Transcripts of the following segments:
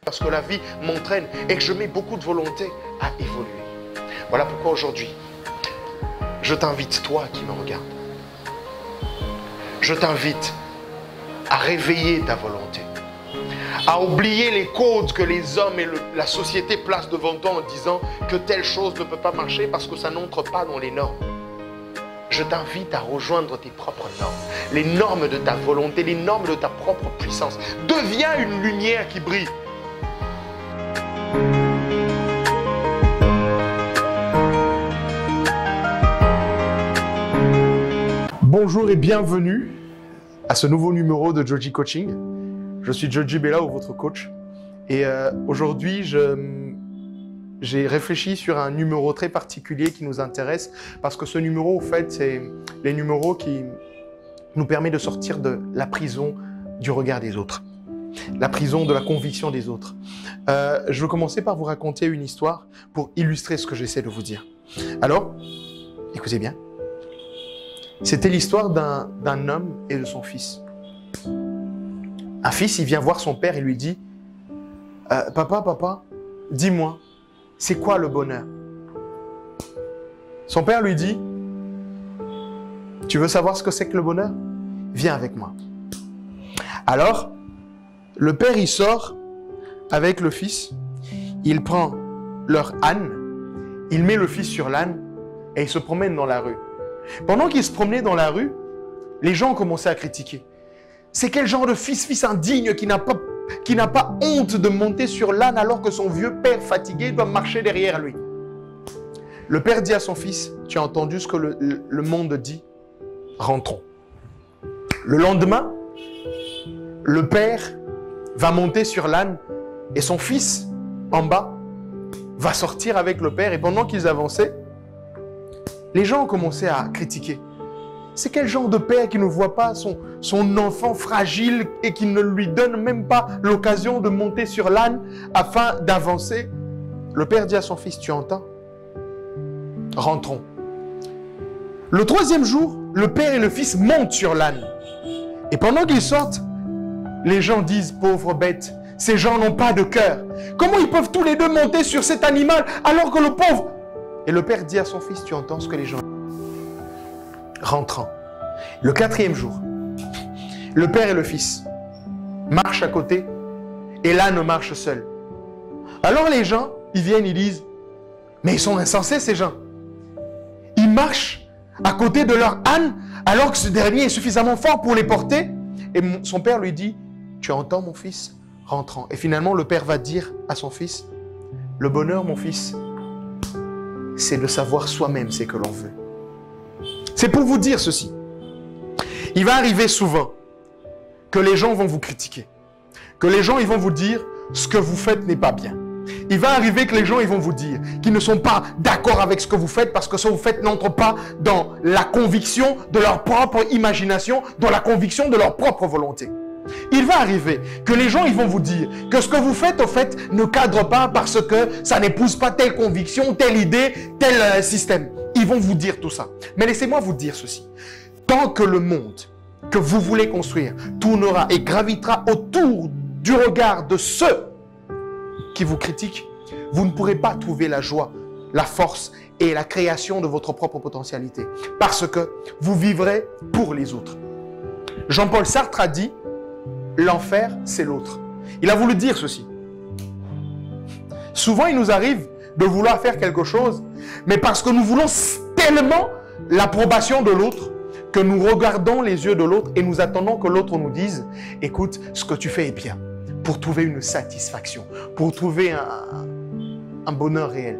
parce que la vie m'entraîne et que je mets beaucoup de volonté à évoluer. Voilà pourquoi aujourd'hui, je t'invite, toi qui me regardes, je t'invite à réveiller ta volonté, à oublier les codes que les hommes et la société placent devant toi en disant que telle chose ne peut pas marcher parce que ça n'entre pas dans les normes. Je t'invite à rejoindre tes propres normes, les normes de ta volonté, les normes de ta propre puissance. Deviens une lumière qui brille. Bonjour et bienvenue à ce nouveau numéro de Joji Coaching. Je suis Joji Belao, votre coach. Et aujourd'hui, j'ai réfléchi sur un numéro très particulier qui nous intéresse parce que ce numéro, au fait, c'est les numéros qui nous permettent de sortir de la prison du regard des autres, la prison de la conviction des autres. Je veux commencer par vous raconter une histoire pour illustrer ce que j'essaie de vous dire. Alors, écoutez bien. C'était l'histoire d'un homme et de son fils. Un fils, il vient voir son père et lui dit « Papa, dis-moi, c'est quoi le bonheur ?» Son père lui dit « Tu veux savoir ce que c'est que le bonheur? Viens avec moi. » Alors, le père, il sort avec le fils, il prend leur âne, il met le fils sur l'âne et il se promène dans la rue. Pendant qu'il se promenait dans la rue, les gens ont commencé à critiquer. C'est quel genre de fils indigne qui n'a pas honte de monter sur l'âne alors que son vieux père fatigué doit marcher derrière lui. Le père dit à son fils, tu as entendu ce que le monde dit? Rentrons. Le lendemain, le père va monter sur l'âne et son fils, en bas, va sortir avec le père. Et pendant qu'ils avançaient, les gens ont commencé à critiquer. C'est quel genre de père qui ne voit pas son enfant fragile et qui ne lui donne même pas l'occasion de monter sur l'âne afin d'avancer? Le père dit à son fils, tu entends? Rentrons. Le troisième jour, le père et le fils montent sur l'âne. Et pendant qu'ils sortent, les gens disent, pauvres bêtes, ces gens n'ont pas de cœur. Comment ils peuvent tous les deux monter sur cet animal alors que le pauvre... Et le père dit à son fils, tu entends ce que les gens disent? Rentrant. Le quatrième jour, le père et le fils marchent à côté et l'âne marche seul. Alors les gens, ils viennent, ils disent, mais ils sont insensés ces gens. Ils marchent à côté de leur âne alors que ce dernier est suffisamment fort pour les porter. Et son père lui dit, tu entends mon fils? Rentrant. Et finalement, le père va dire à son fils, le bonheur, mon fils, c'est de savoir soi-même ce que l'on veut. C'est pour vous dire ceci. Il va arriver souvent que les gens vont vous critiquer, que les gens ils vont vous dire ce que vous faites n'est pas bien. Il va arriver que les gens ils vont vous dire qu'ils ne sont pas d'accord avec ce que vous faites parce que ce que vous faites n'entre pas dans la conviction de leur propre imagination, dans la conviction de leur propre volonté. Il va arriver que les gens ils vont vous dire que ce que vous faites au fait ne cadre pas parce que ça n'épouse pas telle conviction, telle idée, tel système. Ils vont vous dire tout ça. Mais laissez-moi vous dire ceci. Tant que le monde que vous voulez construire tournera et gravitera autour du regard de ceux qui vous critiquent, vous ne pourrez pas trouver la joie, la force et la création de votre propre potentialité. Parce que vous vivrez pour les autres. Jean-Paul Sartre a dit l'enfer, c'est l'autre. Il a voulu dire ceci. Souvent, il nous arrive de vouloir faire quelque chose, mais parce que nous voulons tellement l'approbation de l'autre, que nous regardons les yeux de l'autre et nous attendons que l'autre nous dise « Écoute, ce que tu fais est bien » pour trouver une satisfaction, pour trouver un bonheur réel.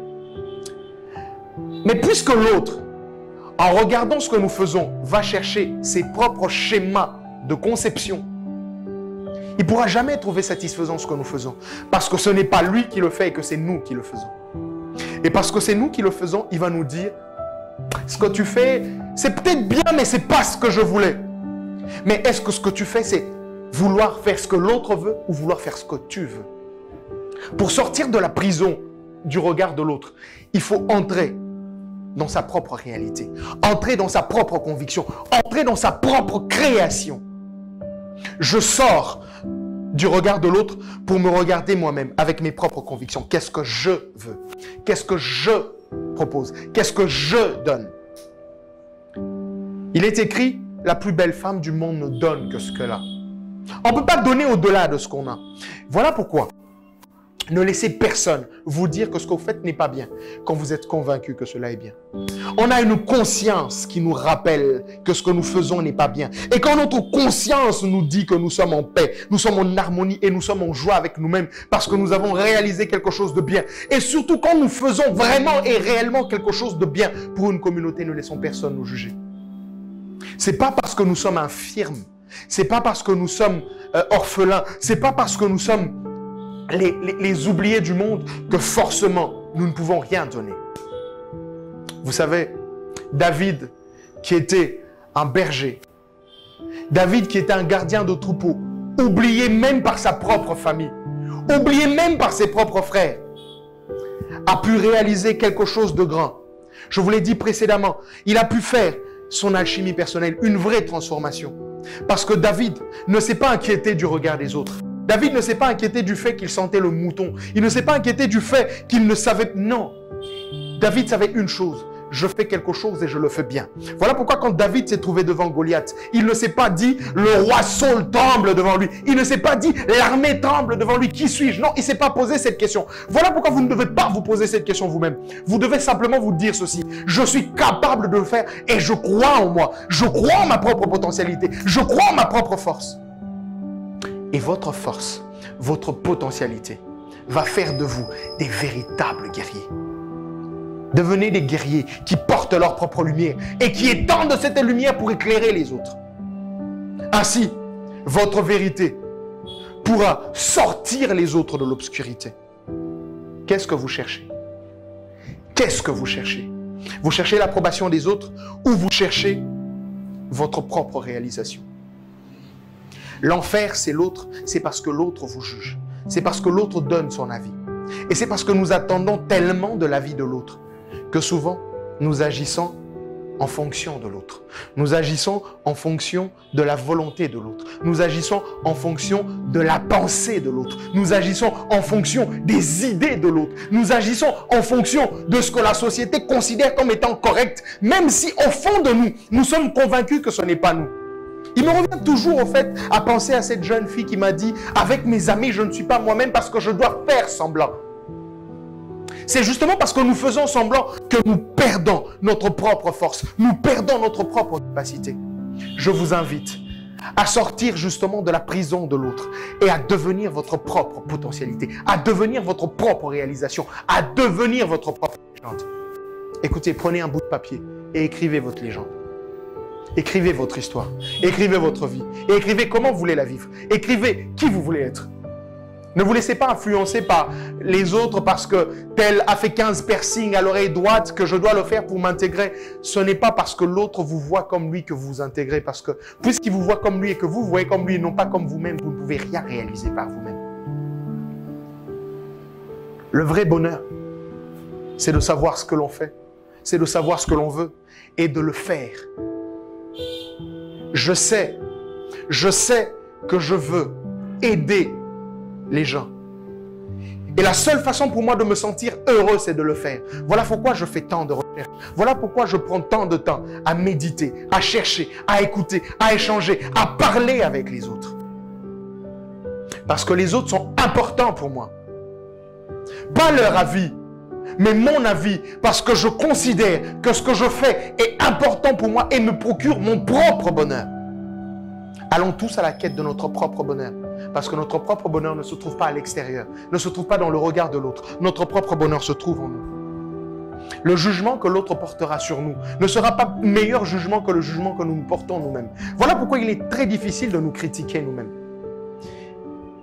Mais puisque l'autre, en regardant ce que nous faisons, va chercher ses propres schémas de conception, il ne pourra jamais trouver satisfaisant ce que nous faisons. Parce que ce n'est pas lui qui le fait et que c'est nous qui le faisons. Et parce que c'est nous qui le faisons, il va nous dire « Ce que tu fais, c'est peut-être bien, mais ce n'est pas ce que je voulais. » Mais est-ce que ce que tu fais, c'est vouloir faire ce que l'autre veut ou vouloir faire ce que tu veux? Pour sortir de la prison du regard de l'autre, il faut entrer dans sa propre réalité, entrer dans sa propre conviction, entrer dans sa propre création. Je sors du regard de l'autre pour me regarder moi-même avec mes propres convictions. Qu'est-ce que je veux? Qu'est-ce que je propose? Qu'est-ce que je donne? Il est écrit, la plus belle femme du monde ne donne que ce qu'elle a. On ne peut pas donner au-delà de ce qu'on a. Voilà pourquoi. Ne laissez personne vous dire que ce que vous faites n'est pas bien quand vous êtes convaincu que cela est bien. On a une conscience qui nous rappelle que ce que nous faisons n'est pas bien. Et quand notre conscience nous dit que nous sommes en paix, nous sommes en harmonie et nous sommes en joie avec nous-mêmes parce que nous avons réalisé quelque chose de bien. Et surtout quand nous faisons vraiment et réellement quelque chose de bien pour une communauté, ne laissons personne nous juger. C'est pas parce que nous sommes infirmes, c'est pas parce que nous sommes orphelins, c'est pas parce que nous sommes les oubliés du monde que forcément nous ne pouvons rien donner. Vous savez, David qui était un berger, David qui était un gardien de troupeau, oublié même par sa propre famille, oublié même par ses propres frères, a pu réaliser quelque chose de grand. Je vous l'ai dit précédemment, il a pu faire son alchimie personnelle, une vraie transformation. Parce que David ne s'est pas inquiété du regard des autres. David ne s'est pas inquiété du fait qu'il sentait le mouton. Il ne s'est pas inquiété du fait qu'il ne savait... Non. David savait une chose. Je fais quelque chose et je le fais bien. Voilà pourquoi quand David s'est trouvé devant Goliath, il ne s'est pas dit le roi Saul tremble devant lui. Il ne s'est pas dit l'armée tremble devant lui. Qui suis-je? Non, il ne s'est pas posé cette question. Voilà pourquoi vous ne devez pas vous poser cette question vous-même. Vous devez simplement vous dire ceci. Je suis capable de le faire et je crois en moi. Je crois en ma propre potentialité. Je crois en ma propre force. Et votre force, votre potentialité va faire de vous des véritables guerriers. Devenez des guerriers qui portent leur propre lumière et qui étendent cette lumière pour éclairer les autres. Ainsi, votre vérité pourra sortir les autres de l'obscurité. Qu'est-ce que vous cherchez? Qu'est-ce que vous cherchez? Vous cherchez l'approbation des autres ou vous cherchez votre propre réalisation? L'enfer, c'est l'autre, c'est parce que l'autre vous juge. C'est parce que l'autre donne son avis. Et c'est parce que nous attendons tellement de l'avis de l'autre que souvent, nous agissons en fonction de l'autre. Nous agissons en fonction de la volonté de l'autre. Nous agissons en fonction de la pensée de l'autre. Nous agissons en fonction des idées de l'autre. Nous agissons en fonction de ce que la société considère comme étant correct, même si au fond de nous, nous sommes convaincus que ce n'est pas nous. Il me revient toujours au fait à penser à cette jeune fille qui m'a dit « Avec mes amis, je ne suis pas moi-même parce que je dois faire semblant ». C'est justement parce que nous faisons semblant que nous perdons notre propre force, nous perdons notre propre capacité. Je vous invite à sortir justement de la prison de l'autre et à devenir votre propre potentialité, à devenir votre propre réalisation, à devenir votre propre légende. Écoutez, prenez un bout de papier et écrivez votre légende. Écrivez votre histoire, écrivez votre vie et écrivez comment vous voulez la vivre. Écrivez qui vous voulez être. Ne vous laissez pas influencer par les autres parce que tel a fait 15 piercings à l'oreille droite que je dois le faire pour m'intégrer. Ce n'est pas parce que l'autre vous voit comme lui que vous vous intégrez. Parce que puisqu'il vous voit comme lui et que vous voyez comme lui et non pas comme vous-même, vous ne pouvez rien réaliser par vous-même. Le vrai bonheur, c'est de savoir ce que l'on fait. C'est de savoir ce que l'on veut et de le faire. Je sais que je veux aider les gens. Et la seule façon pour moi de me sentir heureux, c'est de le faire. Voilà pourquoi je fais tant de recherches. Voilà pourquoi je prends tant de temps à méditer, à chercher, à écouter, à échanger, à parler avec les autres. Parce que les autres sont importants pour moi. Pas leur avis, mais mon avis. Parce que je considère que ce que je fais est important pour moi et me procure mon propre bonheur. Allons tous à la quête de notre propre bonheur. Parce que notre propre bonheur ne se trouve pas à l'extérieur, ne se trouve pas dans le regard de l'autre. Notre propre bonheur se trouve en nous. Le jugement que l'autre portera sur nous ne sera pas meilleur jugement que le jugement que nous nous portons nous-mêmes. Voilà pourquoi il est très difficile de nous critiquer nous-mêmes.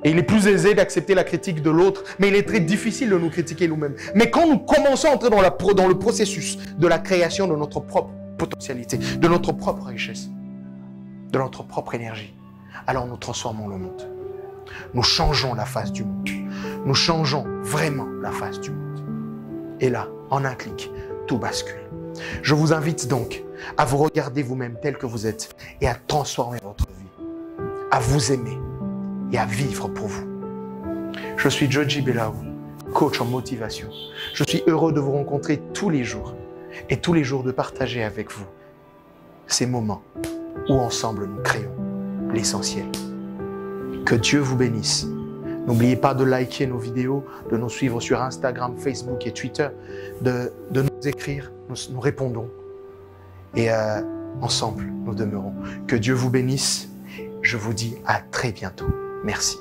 Et il est plus aisé d'accepter la critique de l'autre, mais il est très difficile de nous critiquer nous-mêmes. Mais quand nous commençons à entrer dans le processus de la création de notre propre potentialité, de notre propre richesse, de notre propre énergie, alors nous transformons le monde. Nous changeons la face du monde. Nous changeons vraiment la face du monde. Et là, en un clic, tout bascule. Je vous invite donc à vous regarder vous-même tel que vous êtes et à transformer votre vie, à vous aimer et à vivre pour vous. Je suis Joji Belaou, coach en motivation. Je suis heureux de vous rencontrer tous les jours et tous les jours de partager avec vous ces moments où ensemble nous créons l'essentiel. Que Dieu vous bénisse. N'oubliez pas de liker nos vidéos, de nous suivre sur Instagram, Facebook et Twitter, de nous écrire, nous répondons. Et ensemble, nous demeurons. Que Dieu vous bénisse. Je vous dis à très bientôt. Merci.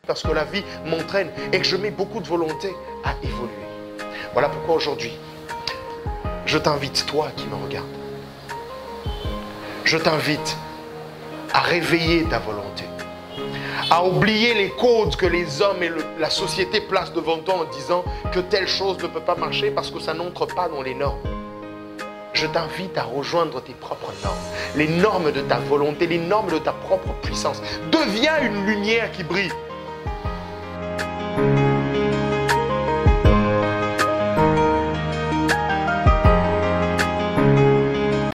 Parce que la vie m'entraîne et que je mets beaucoup de volonté à évoluer. Voilà pourquoi aujourd'hui, je t'invite, toi qui me regardes, je t'invite à réveiller ta volonté, à oublier les codes que les hommes et la société placent devant toi en disant que telle chose ne peut pas marcher parce que ça n'entre pas dans les normes. Je t'invite à rejoindre tes propres normes, les normes de ta volonté, les normes de ta propre puissance. Deviens une lumière qui brille.